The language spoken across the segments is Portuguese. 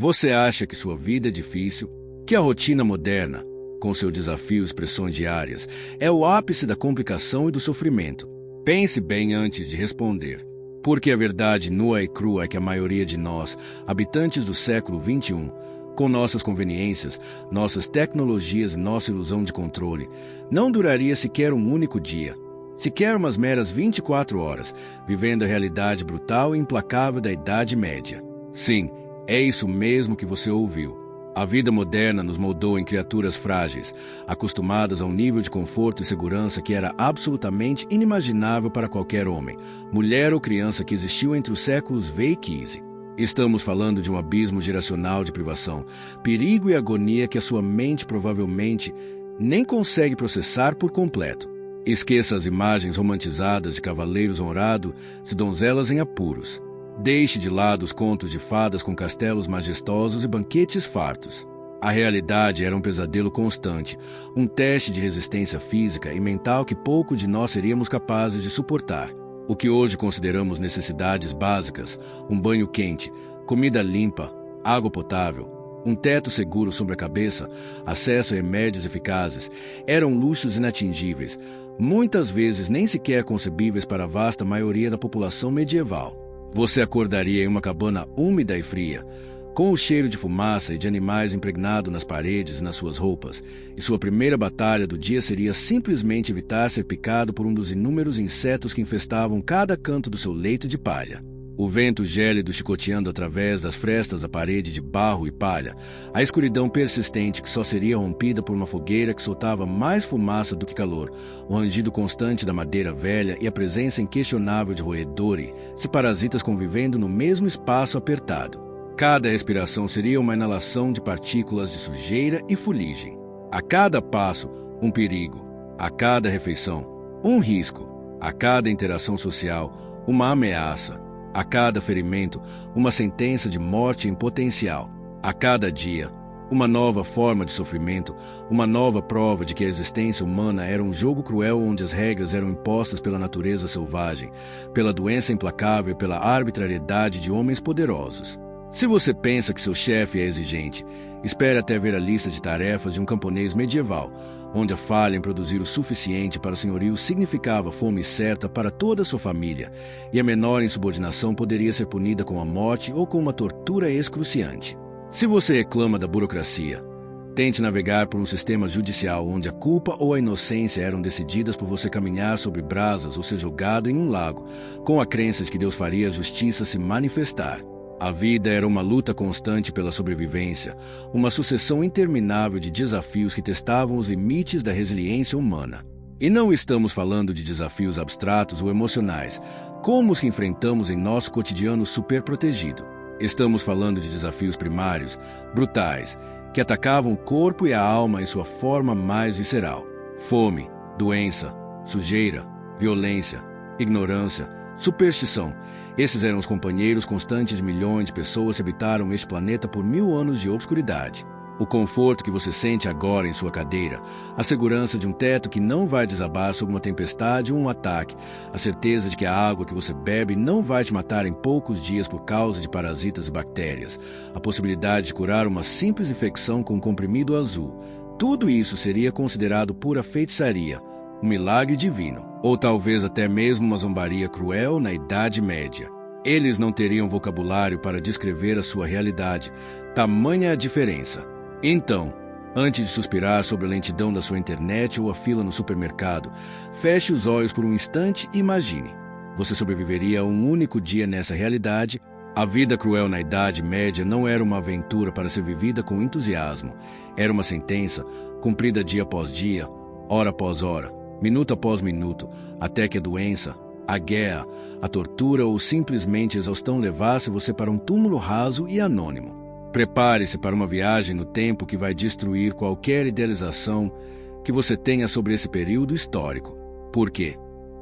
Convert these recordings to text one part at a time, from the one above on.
Você acha que sua vida é difícil? Que a rotina moderna, com seus desafios e pressões diárias, é o ápice da complicação e do sofrimento? Pense bem antes de responder. Porque a verdade nua e crua é que a maioria de nós, habitantes do século XXI, com nossas conveniências, nossas tecnologias e nossa ilusão de controle, não duraria sequer um único dia, sequer umas meras 24 horas, vivendo a realidade brutal e implacável da Idade Média. Sim, é isso mesmo que você ouviu. A vida moderna nos moldou em criaturas frágeis, acostumadas a um nível de conforto e segurança que era absolutamente inimaginável para qualquer homem, mulher ou criança que existiu entre os séculos V e XV. Estamos falando de um abismo geracional de privação, perigo e agonia que a sua mente provavelmente nem consegue processar por completo. Esqueça as imagens romantizadas de cavaleiros honrados e donzelas em apuros. Deixe de lado os contos de fadas com castelos majestosos e banquetes fartos. A realidade era um pesadelo constante, um teste de resistência física e mental que pouco de nós seríamos capazes de suportar. O que hoje consideramos necessidades básicas, um banho quente, comida limpa, água potável, um teto seguro sobre a cabeça, acesso a remédios eficazes, eram luxos inatingíveis, muitas vezes nem sequer concebíveis para a vasta maioria da população medieval. Você acordaria em uma cabana úmida e fria, com o cheiro de fumaça e de animais impregnado nas paredes e nas suas roupas, e sua primeira batalha do dia seria simplesmente evitar ser picado por um dos inúmeros insetos que infestavam cada canto do seu leito de palha. O vento gélido chicoteando através das frestas da parede de barro e palha, a escuridão persistente que só seria rompida por uma fogueira que soltava mais fumaça do que calor, o rangido constante da madeira velha e a presença inquestionável de roedores e parasitas convivendo no mesmo espaço apertado. Cada respiração seria uma inalação de partículas de sujeira e fuligem. A cada passo, um perigo. A cada refeição, um risco. A cada interação social, uma ameaça. A cada ferimento, uma sentença de morte em potencial. A cada dia, uma nova forma de sofrimento, uma nova prova de que a existência humana era um jogo cruel onde as regras eram impostas pela natureza selvagem, pela doença implacável e pela arbitrariedade de homens poderosos. Se você pensa que seu chefe é exigente, espere até ver a lista de tarefas de um camponês medieval, onde a falha em produzir o suficiente para o senhorio significava fome certa para toda a sua família, e a menor insubordinação poderia ser punida com a morte ou com uma tortura excruciante. Se você reclama da burocracia, tente navegar por um sistema judicial onde a culpa ou a inocência eram decididas por você caminhar sobre brasas ou ser jogado em um lago, com a crença de que Deus faria a justiça se manifestar. A vida era uma luta constante pela sobrevivência, uma sucessão interminável de desafios que testavam os limites da resiliência humana. E não estamos falando de desafios abstratos ou emocionais, como os que enfrentamos em nosso cotidiano superprotegido. Estamos falando de desafios primários, brutais, que atacavam o corpo e a alma em sua forma mais visceral. Fome, doença, sujeira, violência, ignorância, superstição. Esses eram os companheiros constantes de milhões de pessoas que habitaram este planeta por 1000 anos de obscuridade. O conforto que você sente agora em sua cadeira, a segurança de um teto que não vai desabar sob uma tempestade ou um ataque, a certeza de que a água que você bebe não vai te matar em poucos dias por causa de parasitas e bactérias, a possibilidade de curar uma simples infecção com um comprimido azul, tudo isso seria considerado pura feitiçaria, um milagre divino, ou talvez até mesmo uma zombaria cruel na Idade Média. Eles não teriam vocabulário para descrever a sua realidade, tamanha a diferença. Então, antes de suspirar sobre a lentidão da sua internet ou a fila no supermercado, feche os olhos por um instante e imagine. Você sobreviveria a um único dia nessa realidade. A vida cruel na Idade Média não era uma aventura para ser vivida com entusiasmo. Era uma sentença, cumprida dia após dia, hora após hora, minuto após minuto, até que a doença, a guerra, a tortura ou simplesmente a exaustão levasse você para um túmulo raso e anônimo. Prepare-se para uma viagem no tempo que vai destruir qualquer idealização que você tenha sobre esse período histórico. Por quê?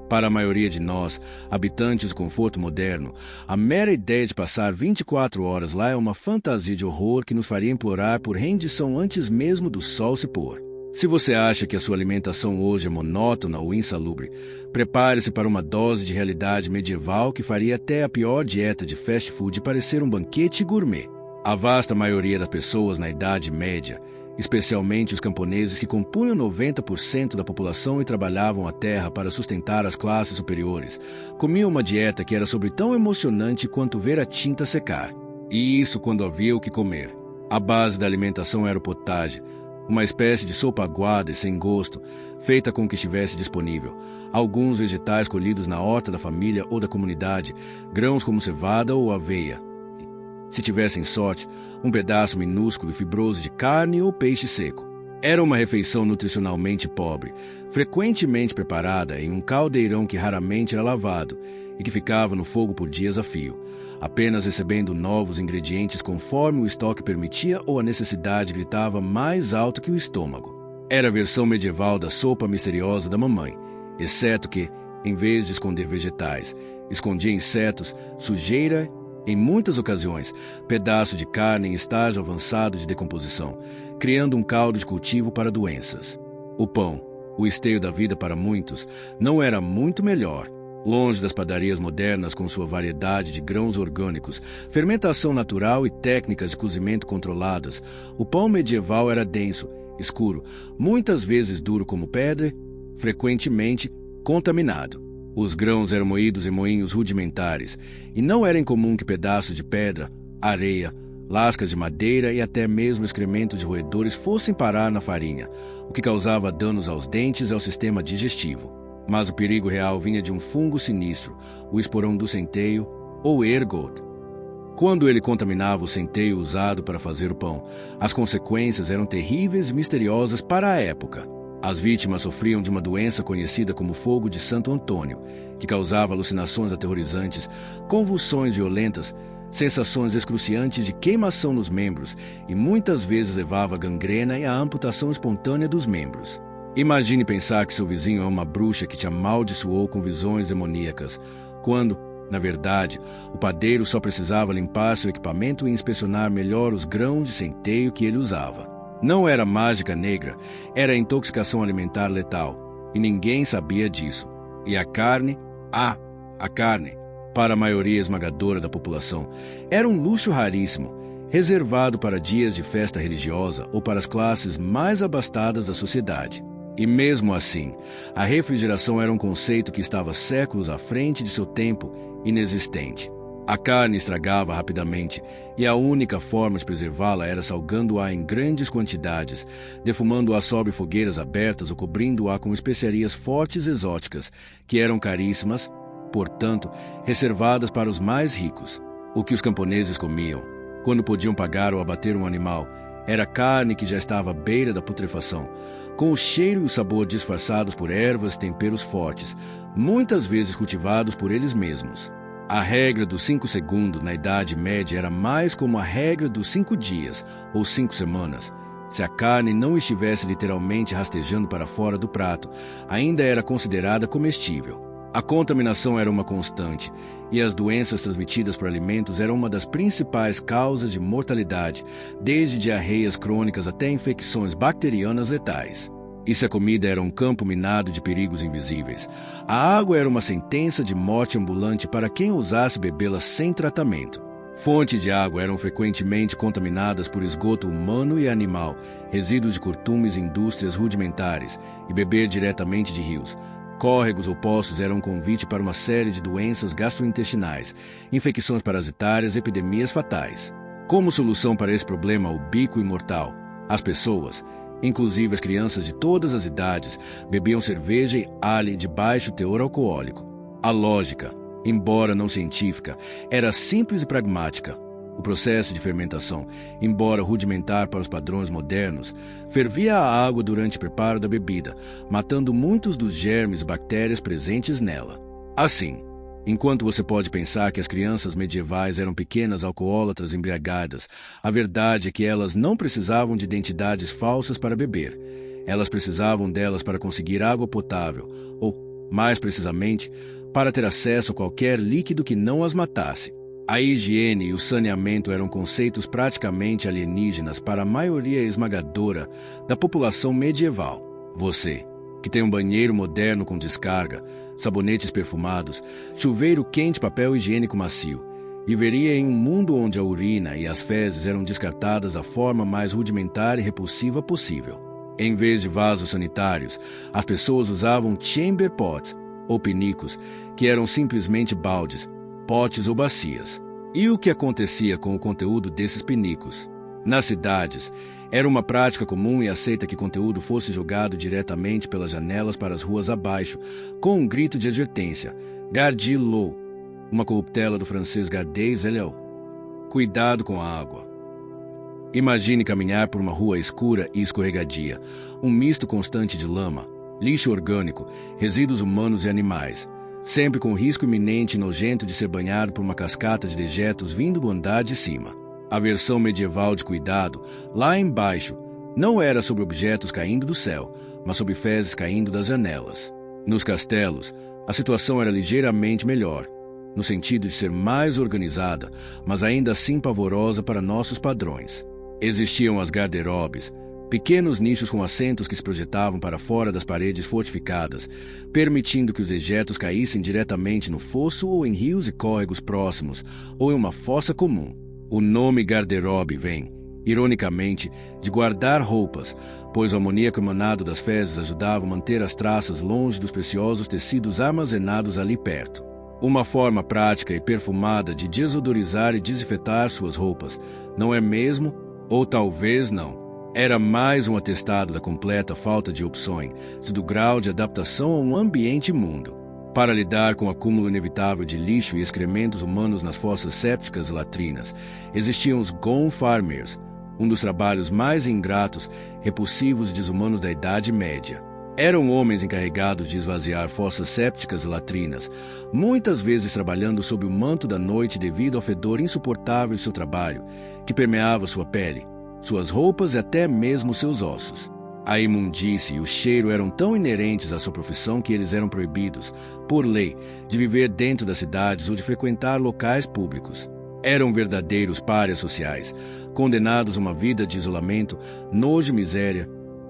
Para a maioria de nós, habitantes do conforto moderno, a mera ideia de passar 24 horas lá é uma fantasia de horror que nos faria implorar por rendição antes mesmo do sol se pôr. Se você acha que a sua alimentação hoje é monótona ou insalubre, prepare-se para uma dose de realidade medieval que faria até a pior dieta de fast food parecer um banquete gourmet. A vasta maioria das pessoas na Idade Média, especialmente os camponeses que compunham 90% da população e trabalhavam a terra para sustentar as classes superiores, comiam uma dieta que era sobre tão emocionante quanto ver a tinta secar. E isso quando havia o que comer. A base da alimentação era o potage, uma espécie de sopa aguada e sem gosto, feita com o que estivesse disponível. Alguns vegetais colhidos na horta da família ou da comunidade, grãos como cevada ou aveia. Se tivessem sorte, um pedaço minúsculo e fibroso de carne ou peixe seco. Era uma refeição nutricionalmente pobre, frequentemente preparada em um caldeirão que raramente era lavado e que ficava no fogo por dias a fio, apenas recebendo novos ingredientes conforme o estoque permitia ou a necessidade gritava mais alto que o estômago. Era a versão medieval da sopa misteriosa da mamãe, exceto que, em vez de esconder vegetais, escondia insetos, sujeira, em muitas ocasiões, pedaço de carne em estágio avançado de decomposição, criando um caldo de cultivo para doenças. O pão, o esteio da vida para muitos, não era muito melhor. Longe das padarias modernas com sua variedade de grãos orgânicos, fermentação natural e técnicas de cozimento controladas, o pão medieval era denso, escuro, muitas vezes duro como pedra, frequentemente contaminado. Os grãos eram moídos em moinhos rudimentares, e não era incomum que pedaços de pedra, areia, lascas de madeira e até mesmo excrementos de roedores fossem parar na farinha, o que causava danos aos dentes e ao sistema digestivo. Mas o perigo real vinha de um fungo sinistro, o esporão do centeio, ou ergot. Quando ele contaminava o centeio usado para fazer o pão, as consequências eram terríveis e misteriosas para a época. As vítimas sofriam de uma doença conhecida como fogo de Santo Antônio, que causava alucinações aterrorizantes, convulsões violentas, sensações excruciantes de queimação nos membros e muitas vezes levava a gangrena e a amputação espontânea dos membros. Imagine pensar que seu vizinho é uma bruxa que te amaldiçoou com visões demoníacas, quando, na verdade, o padeiro só precisava limpar seu equipamento e inspecionar melhor os grãos de centeio que ele usava. Não era mágica negra, era intoxicação alimentar letal, e ninguém sabia disso. E a carne, a carne, para a maioria esmagadora da população, era um luxo raríssimo, reservado para dias de festa religiosa ou para as classes mais abastadas da sociedade. E mesmo assim, a refrigeração era um conceito que estava séculos à frente de seu tempo, inexistente. A carne estragava rapidamente, e a única forma de preservá-la era salgando-a em grandes quantidades, defumando-a sobre fogueiras abertas ou cobrindo-a com especiarias fortes e exóticas, que eram caríssimas, portanto, reservadas para os mais ricos. O que os camponeses comiam, quando podiam pagar ou abater um animal, era carne que já estava à beira da putrefação, com o cheiro e o sabor disfarçados por ervas e temperos fortes, muitas vezes cultivados por eles mesmos. A regra dos 5 segundos na Idade Média era mais como a regra dos 5 dias, ou 5 semanas. Se a carne não estivesse literalmente rastejando para fora do prato, ainda era considerada comestível. A contaminação era uma constante, e as doenças transmitidas por alimentos eram uma das principais causas de mortalidade, desde diarreias crônicas até infecções bacterianas letais. E se a comida era um campo minado de perigos invisíveis, a água era uma sentença de morte ambulante para quem ousasse bebê-la sem tratamento. Fontes de água eram frequentemente contaminadas por esgoto humano e animal, resíduos de curtumes e indústrias rudimentares, e beber diretamente de rios. Córregos ou poços eram um convite para uma série de doenças gastrointestinais, infecções parasitárias e epidemias fatais. Como solução para esse problema ubíquo e mortal, as pessoas, inclusive as crianças de todas as idades, bebiam cerveja e ale de baixo teor alcoólico. A lógica, embora não científica, era simples e pragmática. O processo de fermentação, embora rudimentar para os padrões modernos, fervia a água durante o preparo da bebida, matando muitos dos germes e bactérias presentes nela. Assim, enquanto você pode pensar que as crianças medievais eram pequenas alcoólatras embriagadas, a verdade é que elas não precisavam de identidades falsas para beber. Elas precisavam delas para conseguir água potável, ou, mais precisamente, para ter acesso a qualquer líquido que não as matasse. A higiene e o saneamento eram conceitos praticamente alienígenas para a maioria esmagadora da população medieval. Você, que tem um banheiro moderno com descarga, sabonetes perfumados, chuveiro quente, papel higiênico macio, Viveria em um mundo onde a urina e as fezes eram descartadas da forma mais rudimentar e repulsiva possível. Em vez de vasos sanitários, as pessoas usavam chamber pots, ou pinicos, que eram simplesmente baldes, potes ou bacias. E o que acontecia com o conteúdo desses pinicos? Nas cidades, era uma prática comum e aceita que conteúdo fosse jogado diretamente pelas janelas para as ruas abaixo, com um grito de advertência: Garde l'eau, uma corruptela do francês garder l'eau. Cuidado com a água. Imagine caminhar por uma rua escura e escorregadia, um misto constante de lama, lixo orgânico, resíduos humanos e animais, sempre com o risco iminente e nojento de ser banhado por uma cascata de dejetos vindo do andar de cima. A versão medieval de cuidado, lá embaixo, não era sobre objetos caindo do céu, mas sobre fezes caindo das janelas. Nos castelos, a situação era ligeiramente melhor, no sentido de ser mais organizada, mas ainda assim pavorosa para nossos padrões. Existiam as garderobes, pequenos nichos com assentos que se projetavam para fora das paredes fortificadas, permitindo que os dejetos caíssem diretamente no fosso ou em rios e córregos próximos, ou em uma fossa comum. O nome garderobe vem, ironicamente, de guardar roupas, pois o amoníaco emanado das fezes ajudava a manter as traças longe dos preciosos tecidos armazenados ali perto. Uma forma prática e perfumada de desodorizar e desinfetar suas roupas, não é mesmo? Ou talvez não. Era mais um atestado da completa falta de opções e do grau de adaptação a um ambiente imundo. Para lidar com o acúmulo inevitável de lixo e excrementos humanos nas fossas sépticas e latrinas, existiam os gone farmers, um dos trabalhos mais ingratos, repulsivos e desumanos da Idade Média. Eram homens encarregados de esvaziar fossas sépticas e latrinas, muitas vezes trabalhando sob o manto da noite devido ao fedor insuportável de seu trabalho, que permeava sua pele, suas roupas e até mesmo seus ossos. A imundície e o cheiro eram tão inerentes à sua profissão que eles eram proibidos, por lei, de viver dentro das cidades ou de frequentar locais públicos. Eram verdadeiros párias sociais, condenados a uma vida de isolamento, nojo e miséria,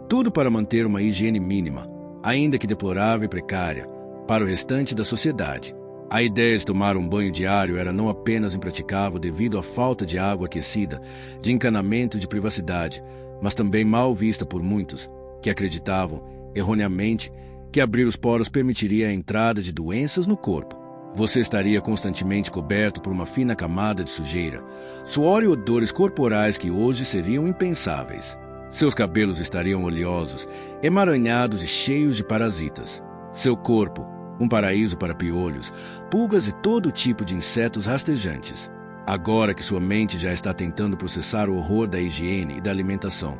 tudo para manter uma higiene mínima, ainda que deplorável e precária, para o restante da sociedade. A ideia de tomar um banho diário era não apenas impraticável devido à falta de água aquecida, de encanamento e de privacidade, mas também mal vista por muitos, que acreditavam, erroneamente, que abrir os poros permitiria a entrada de doenças no corpo. Você estaria constantemente coberto por uma fina camada de sujeira, suor e odores corporais que hoje seriam impensáveis. Seus cabelos estariam oleosos, emaranhados e cheios de parasitas. Seu corpo, um paraíso para piolhos, pulgas e todo tipo de insetos rastejantes. Agora que sua mente já está tentando processar o horror da higiene e da alimentação,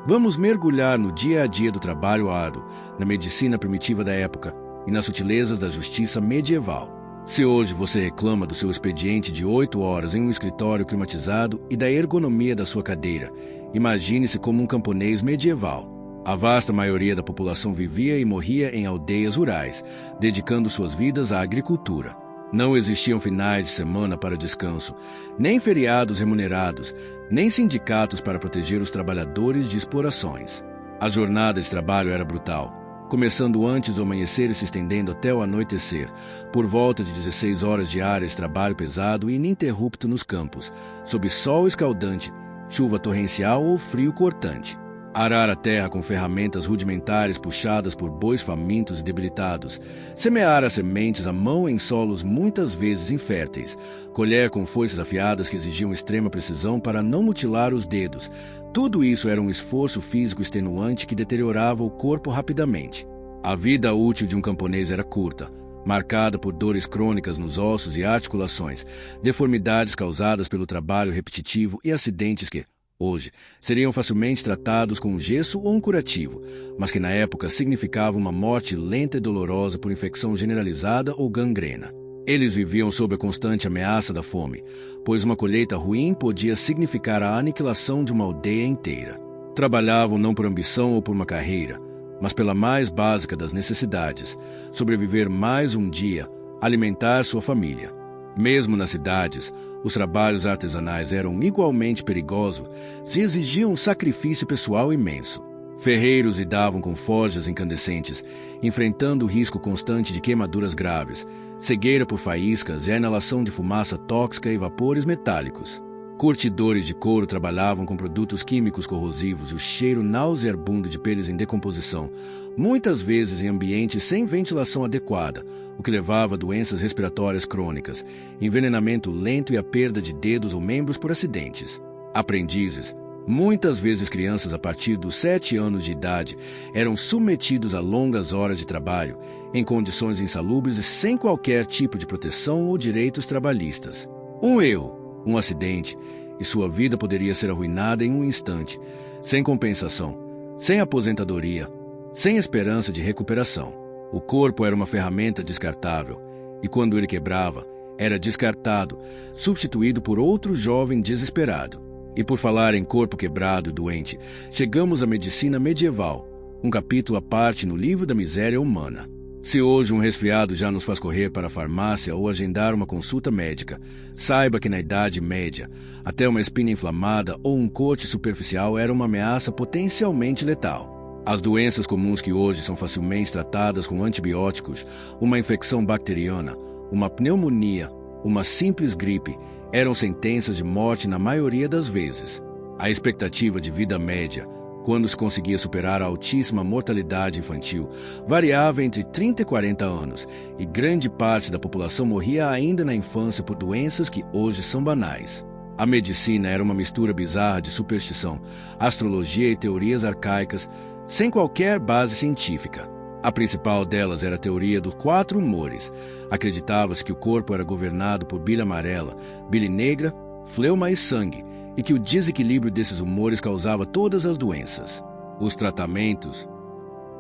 vamos mergulhar no dia a dia do trabalho árduo, na medicina primitiva da época e nas sutilezas da justiça medieval. Se hoje você reclama do seu expediente de 8 horas em um escritório climatizado e da ergonomia da sua cadeira, imagine-se como um camponês medieval. A vasta maioria da população vivia e morria em aldeias rurais, dedicando suas vidas à agricultura. Não existiam finais de semana para descanso, nem feriados remunerados, nem sindicatos para proteger os trabalhadores de explorações. A jornada de trabalho era brutal, começando antes do amanhecer e se estendendo até o anoitecer, por volta de 16 horas diárias de trabalho pesado e ininterrupto nos campos, sob sol escaldante, chuva torrencial ou frio cortante. Arar a terra com ferramentas rudimentares puxadas por bois famintos e debilitados, semear as sementes à mão em solos muitas vezes inférteis, colher com foices afiadas que exigiam extrema precisão para não mutilar os dedos, tudo isso era um esforço físico extenuante que deteriorava o corpo rapidamente. A vida útil de um camponês era curta, marcada por dores crônicas nos ossos e articulações, deformidades causadas pelo trabalho repetitivo e acidentes que, hoje, seriam facilmente tratados com um gesso ou um curativo, mas que na época significavam uma morte lenta e dolorosa por infecção generalizada ou gangrena. Eles viviam sob a constante ameaça da fome, pois uma colheita ruim podia significar a aniquilação de uma aldeia inteira. Trabalhavam não por ambição ou por uma carreira, mas pela mais básica das necessidades, sobreviver mais um dia, alimentar sua família. Mesmo nas cidades, os trabalhos artesanais eram igualmente perigosos e exigiam um sacrifício pessoal imenso. Ferreiros lidavam com forjas incandescentes, enfrentando o risco constante de queimaduras graves, cegueira por faíscas e a inalação de fumaça tóxica e vapores metálicos. Curtidores de couro trabalhavam com produtos químicos corrosivos e o cheiro nauseabundo de peles em decomposição, muitas vezes em ambientes sem ventilação adequada, o que levava a doenças respiratórias crônicas, envenenamento lento e a perda de dedos ou membros por acidentes. Aprendizes, muitas vezes crianças a partir dos 7 anos de idade, eram submetidos a longas horas de trabalho, em condições insalubres e sem qualquer tipo de proteção ou direitos trabalhistas. Um erro, um acidente, e sua vida poderia ser arruinada em um instante, sem compensação, sem aposentadoria, sem esperança de recuperação. O corpo era uma ferramenta descartável, e quando ele quebrava, era descartado, substituído por outro jovem desesperado. E por falar em corpo quebrado e doente, chegamos à medicina medieval, um capítulo à parte no livro da miséria humana. Se hoje um resfriado já nos faz correr para a farmácia ou agendar uma consulta médica, saiba que na Idade Média, até uma espinha inflamada ou um corte superficial era uma ameaça potencialmente letal. As doenças comuns que hoje são facilmente tratadas com antibióticos, uma infecção bacteriana, uma pneumonia, uma simples gripe, eram sentenças de morte na maioria das vezes. A expectativa de vida média, quando se conseguia superar a altíssima mortalidade infantil, variava entre 30 e 40 anos, e grande parte da população morria ainda na infância por doenças que hoje são banais. A medicina era uma mistura bizarra de superstição, astrologia e teorias arcaicas, sem qualquer base científica. A principal delas era a teoria dos 4 humores. Acreditava-se que o corpo era governado por bile amarela, bile negra, fleuma e sangue, e que o desequilíbrio desses humores causava todas as doenças. Os tratamentos,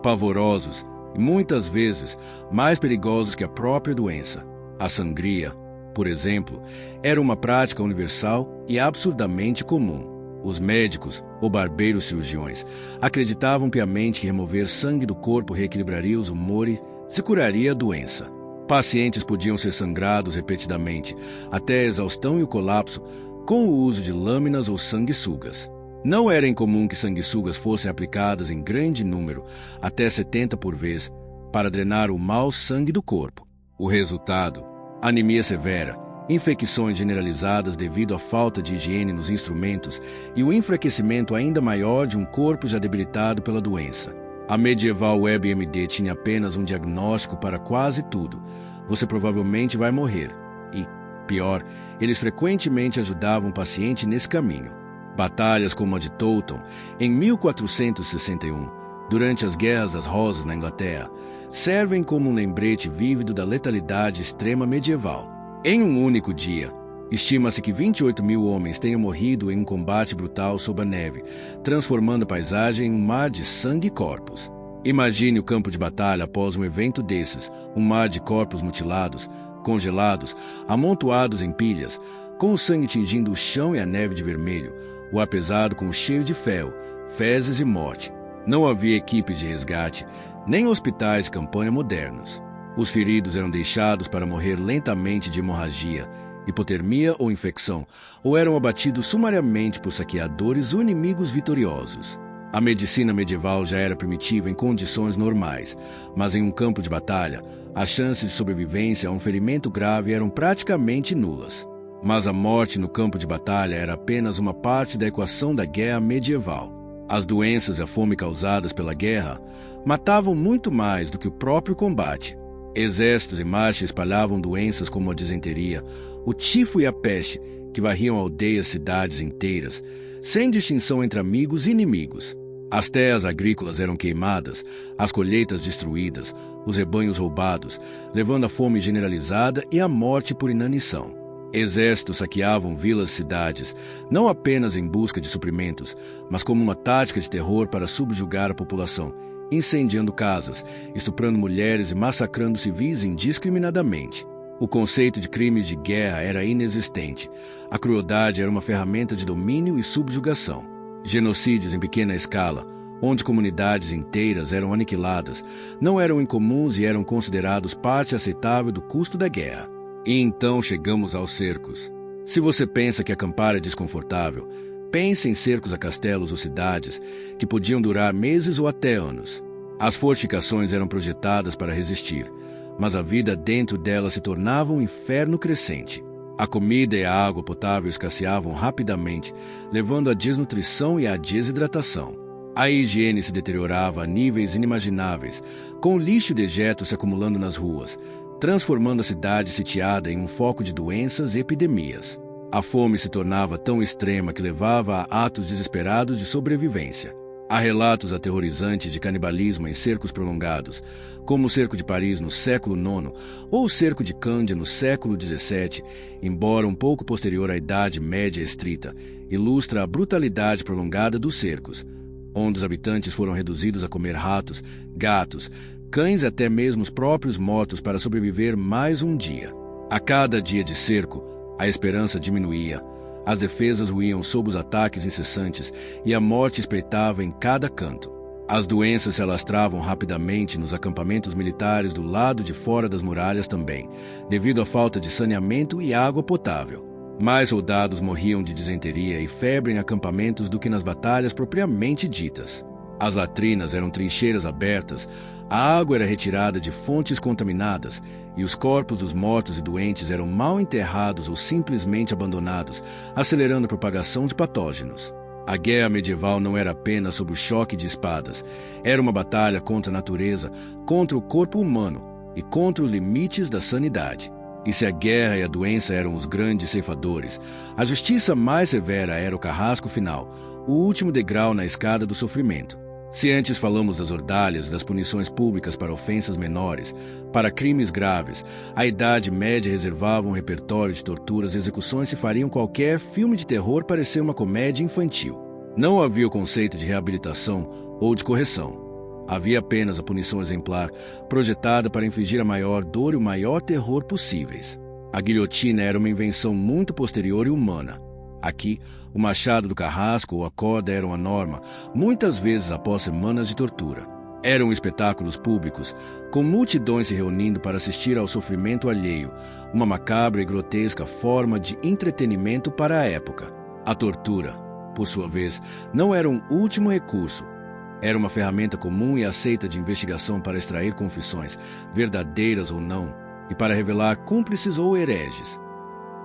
pavorosos e muitas vezes mais perigosos que a própria doença. A sangria, por exemplo, era uma prática universal e absurdamente comum. Os médicos, ou barbeiros cirurgiões, acreditavam piamente que remover sangue do corpo reequilibraria os humores e curaria a doença. Pacientes podiam ser sangrados repetidamente, até a exaustão e o colapso, com o uso de lâminas ou sanguessugas. Não era incomum que sanguessugas fossem aplicadas em grande número, até 70 por vez, para drenar o mau sangue do corpo. O resultado: anemia severa, infecções generalizadas devido à falta de higiene nos instrumentos e o enfraquecimento ainda maior de um corpo já debilitado pela doença. A medieval WebMD tinha apenas um diagnóstico para quase tudo: você provavelmente vai morrer. E, pior, eles frequentemente ajudavam o paciente nesse caminho. Batalhas como a de Towton, em 1461, durante as Guerras das Rosas na Inglaterra, servem como um lembrete vívido da letalidade extrema medieval. Em um único dia, estima-se que 28 mil homens tenham morrido em um combate brutal sob a neve, transformando a paisagem em um mar de sangue e corpos. Imagine o campo de batalha após um evento desses, um mar de corpos mutilados, congelados, amontoados em pilhas, com o sangue tingindo o chão e a neve de vermelho, o ar pesado com o cheiro de fel, fezes e morte. Não havia equipes de resgate, nem hospitais de campanha modernos. Os feridos eram deixados para morrer lentamente de hemorragia, hipotermia ou infecção, ou eram abatidos sumariamente por saqueadores ou inimigos vitoriosos. A medicina medieval já era primitiva em condições normais, mas em um campo de batalha, as chances de sobrevivência a um ferimento grave eram praticamente nulas. Mas a morte no campo de batalha era apenas uma parte da equação da guerra medieval. As doenças e a fome causadas pela guerra matavam muito mais do que o próprio combate. Exércitos em marcha espalhavam doenças como a disenteria, o tifo e a peste, que varriam aldeias e cidades inteiras, sem distinção entre amigos e inimigos. As terras agrícolas eram queimadas, as colheitas destruídas, os rebanhos roubados, levando à fome generalizada e à morte por inanição. Exércitos saqueavam vilas e cidades, não apenas em busca de suprimentos, mas como uma tática de terror para subjugar a população, incendiando casas, estuprando mulheres e massacrando civis indiscriminadamente. O conceito de crimes de guerra era inexistente. A crueldade era uma ferramenta de domínio e subjugação. Genocídios em pequena escala, onde comunidades inteiras eram aniquiladas, não eram incomuns e eram considerados parte aceitável do custo da guerra. E então chegamos aos cercos. Se você pensa que acampar é desconfortável, Pense em cercos a castelos ou cidades que podiam durar meses ou até anos. As fortificações eram projetadas para resistir, mas a vida dentro delas se tornava um inferno crescente. A comida e a água potável escasseavam rapidamente, levando à desnutrição e à desidratação. A higiene se deteriorava a níveis inimagináveis, com o lixo e dejetos se acumulando nas ruas, transformando a cidade sitiada em um foco de doenças e epidemias. A fome se tornava tão extrema que levava a atos desesperados de sobrevivência. Há relatos aterrorizantes de canibalismo em cercos prolongados, como o cerco de Paris no século IX ou o cerco de Cândia no século XVII, embora um pouco posterior à Idade Média estrita, ilustra a brutalidade prolongada dos cercos, onde os habitantes foram reduzidos a comer ratos, gatos, cães e até mesmo os próprios mortos para sobreviver mais um dia. A cada dia de cerco, a esperança diminuía, as defesas ruíam sob os ataques incessantes e a morte espreitava em cada canto. As doenças se alastravam rapidamente nos acampamentos militares do lado de fora das muralhas também, devido à falta de saneamento e água potável. Mais soldados morriam de disenteria e febre em acampamentos do que nas batalhas propriamente ditas. As latrinas eram trincheiras abertas, a água era retirada de fontes contaminadas e os corpos dos mortos e doentes eram mal enterrados ou simplesmente abandonados, acelerando a propagação de patógenos. A guerra medieval não era apenas sobre o choque de espadas, era uma batalha contra a natureza, contra o corpo humano e contra os limites da sanidade. E se a guerra e a doença eram os grandes ceifadores, a justiça mais severa era o carrasco final, o último degrau na escada do sofrimento. Se antes falamos das ordalhas, das punições públicas para ofensas menores, para crimes graves, a Idade Média reservava um repertório de torturas e execuções que fariam qualquer filme de terror parecer uma comédia infantil. Não havia o conceito de reabilitação ou de correção. Havia apenas a punição exemplar, projetada para infligir a maior dor e o maior terror possíveis. A guilhotina era uma invenção muito posterior e humana. Aqui, o machado do carrasco ou a corda eram a norma, muitas vezes após semanas de tortura. Eram espetáculos públicos, com multidões se reunindo para assistir ao sofrimento alheio, uma macabra e grotesca forma de entretenimento para a época. A tortura, por sua vez, não era um último recurso. Era uma ferramenta comum e aceita de investigação para extrair confissões, verdadeiras ou não, e para revelar cúmplices ou hereges.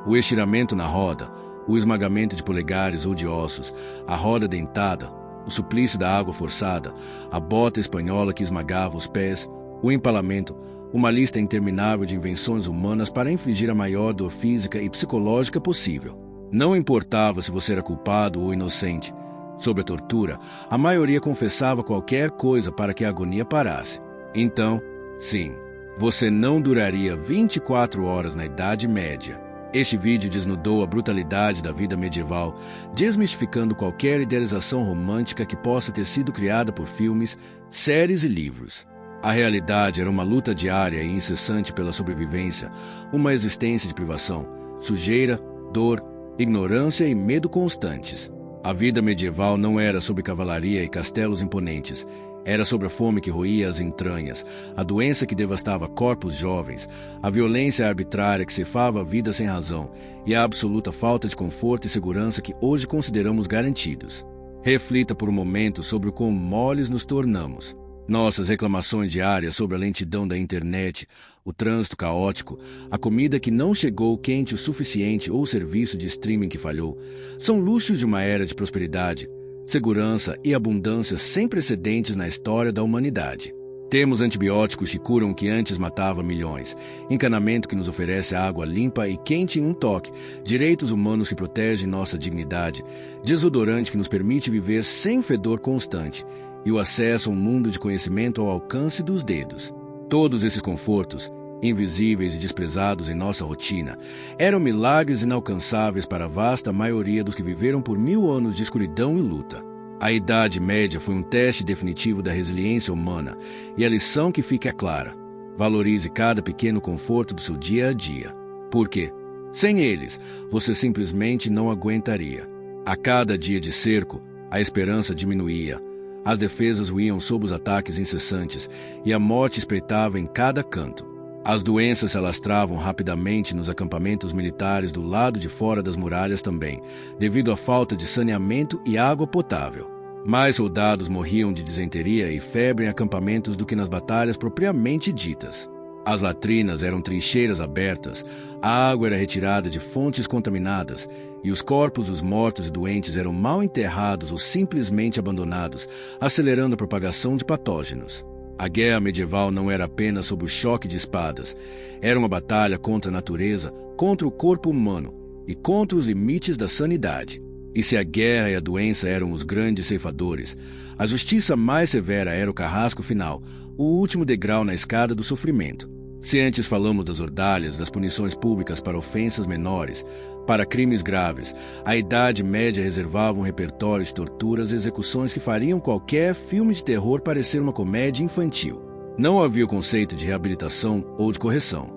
O estiramento na roda, o esmagamento de polegares ou de ossos, a roda dentada, o suplício da água forçada, a bota espanhola que esmagava os pés, o empalamento, uma lista interminável de invenções humanas para infligir a maior dor física e psicológica possível. Não importava se você era culpado ou inocente. Sob a tortura, a maioria confessava qualquer coisa para que a agonia parasse. Então, sim, você não duraria 24 horas na Idade Média. Este vídeo desnudou a brutalidade da vida medieval, desmistificando qualquer idealização romântica que possa ter sido criada por filmes, séries e livros. A realidade era uma luta diária e incessante pela sobrevivência, uma existência de privação, sujeira, dor, ignorância e medo constantes. A vida medieval não era sobre cavalaria e castelos imponentes. Era sobre a fome que roía as entranhas, a doença que devastava corpos jovens, a violência arbitrária que cefava a vida sem razão e a absoluta falta de conforto e segurança que hoje consideramos garantidos. Reflita por um momento sobre o quão moles nos tornamos. Nossas reclamações diárias sobre a lentidão da internet, o trânsito caótico, a comida que não chegou quente o suficiente ou o serviço de streaming que falhou, são luxos de uma era de prosperidade, segurança e abundância sem precedentes na história da humanidade. Temos antibióticos que curam o que antes matava milhões, encanamento que nos oferece água limpa e quente em um toque, direitos humanos que protegem nossa dignidade, desodorante que nos permite viver sem fedor constante e o acesso a um mundo de conhecimento ao alcance dos dedos. Todos esses confortos, invisíveis e desprezados em nossa rotina, eram milagres inalcançáveis para a vasta maioria dos que viveram por 1000 anos de escuridão e luta. A Idade Média foi um teste definitivo da resiliência humana, e a lição que fica é clara: valorize cada pequeno conforto do seu dia a dia. Porque, sem eles, você simplesmente não aguentaria. A cada dia de cerco, a esperança diminuía, as defesas ruíam sob os ataques incessantes, e a morte espreitava em cada canto. As doenças se alastravam rapidamente nos acampamentos militares do lado de fora das muralhas também, devido à falta de saneamento e água potável. Mais soldados morriam de disenteria e febre em acampamentos do que nas batalhas propriamente ditas. As latrinas eram trincheiras abertas, a água era retirada de fontes contaminadas e os corpos dos mortos e doentes eram mal enterrados ou simplesmente abandonados, acelerando a propagação de patógenos. A guerra medieval não era apenas sob o choque de espadas, era uma batalha contra a natureza, contra o corpo humano e contra os limites da sanidade. E se a guerra e a doença eram os grandes ceifadores, a justiça mais severa era o carrasco final, o último degrau na escada do sofrimento. Se antes falamos das ordalhas, das punições públicas para ofensas menores, para crimes graves, a Idade Média reservava um repertório de torturas e execuções que fariam qualquer filme de terror parecer uma comédia infantil. Não havia o conceito de reabilitação ou de correção.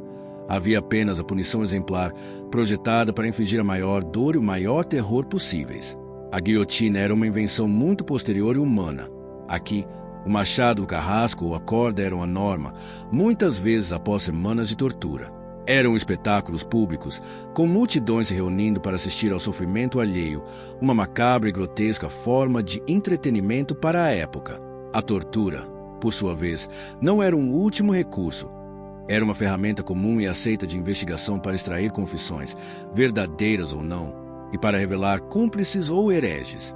Havia apenas a punição exemplar, projetada para infligir a maior dor e o maior terror possíveis. A guilhotina era uma invenção muito posterior e humana. Aqui, o machado, o carrasco ou a corda eram a norma, muitas vezes após semanas de tortura. Eram espetáculos públicos, com multidões se reunindo para assistir ao sofrimento alheio, uma macabra e grotesca forma de entretenimento para a época. A tortura, por sua vez, não era um último recurso. Era uma ferramenta comum e aceita de investigação para extrair confissões, verdadeiras ou não, e para revelar cúmplices ou hereges.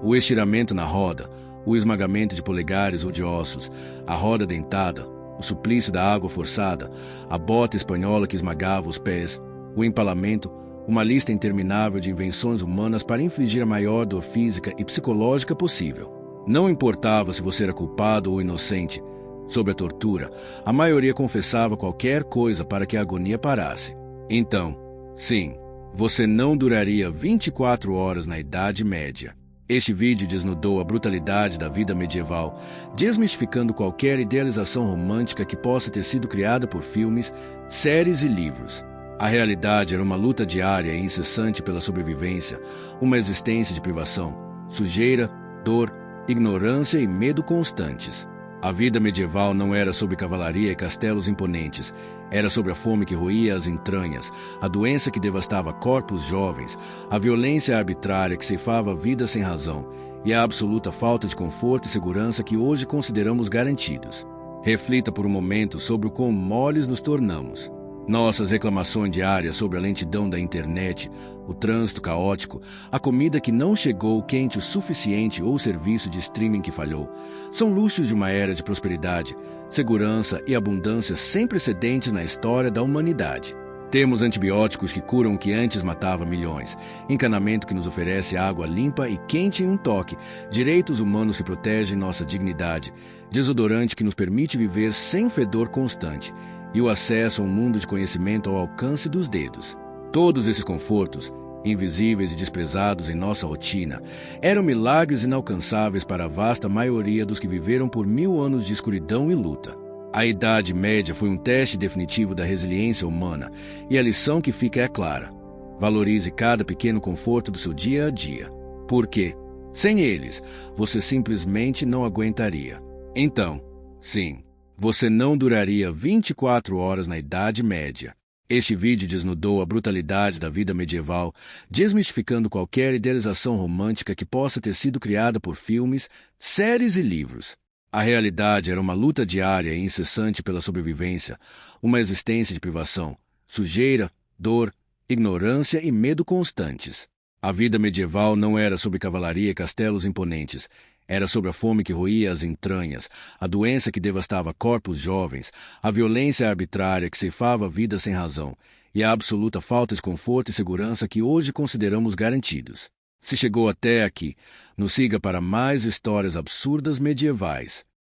O estiramento na roda, o esmagamento de polegares ou de ossos, a roda dentada, o suplício da água forçada, a bota espanhola que esmagava os pés, o empalamento, uma lista interminável de invenções humanas para infligir a maior dor física e psicológica possível. Não importava se você era culpado ou inocente. Sob a tortura, a maioria confessava qualquer coisa para que a agonia parasse. Então, sim, você não duraria 24 horas na Idade Média. Este vídeo desnudou a brutalidade da vida medieval, desmistificando qualquer idealização romântica que possa ter sido criada por filmes, séries e livros. A realidade era uma luta diária e incessante pela sobrevivência, uma existência de privação, sujeira, dor, ignorância e medo constantes. A vida medieval não era sobre cavalaria e castelos imponentes. Era sobre a fome que roía as entranhas, a doença que devastava corpos jovens, a violência arbitrária que ceifava vidas sem razão e a absoluta falta de conforto e segurança que hoje consideramos garantidos. Reflita por um momento sobre o quão moles nos tornamos. Nossas reclamações diárias sobre a lentidão da internet, o trânsito caótico, a comida que não chegou quente o suficiente ou o serviço de streaming que falhou, são luxos de uma era de prosperidade, segurança e abundância sem precedentes na história da humanidade. Temos antibióticos que curam o que antes matava milhões, encanamento que nos oferece água limpa e quente em um toque, direitos humanos que protegem nossa dignidade, desodorante que nos permite viver sem fedor constante, e o acesso a um mundo de conhecimento ao alcance dos dedos. Todos esses confortos, invisíveis e desprezados em nossa rotina, eram milagres inalcançáveis para a vasta maioria dos que viveram por 1000 anos de escuridão e luta. A Idade Média foi um teste definitivo da resiliência humana, e a lição que fica é clara. Valorize cada pequeno conforto do seu dia a dia. Porque, sem eles, você simplesmente não aguentaria. Então, sim, você não duraria 24 horas na Idade Média. Este vídeo desnudou a brutalidade da vida medieval, desmistificando qualquer idealização romântica que possa ter sido criada por filmes, séries e livros. A realidade era uma luta diária e incessante pela sobrevivência, uma existência de privação, sujeira, dor, ignorância e medo constantes. A vida medieval não era sobre cavalaria e castelos imponentes. Era sobre a fome que roía as entranhas, a doença que devastava corpos jovens, a violência arbitrária que ceifava vidas sem razão e a absoluta falta de conforto e segurança que hoje consideramos garantidos. Se chegou até aqui, nos siga para mais histórias absurdas medievais.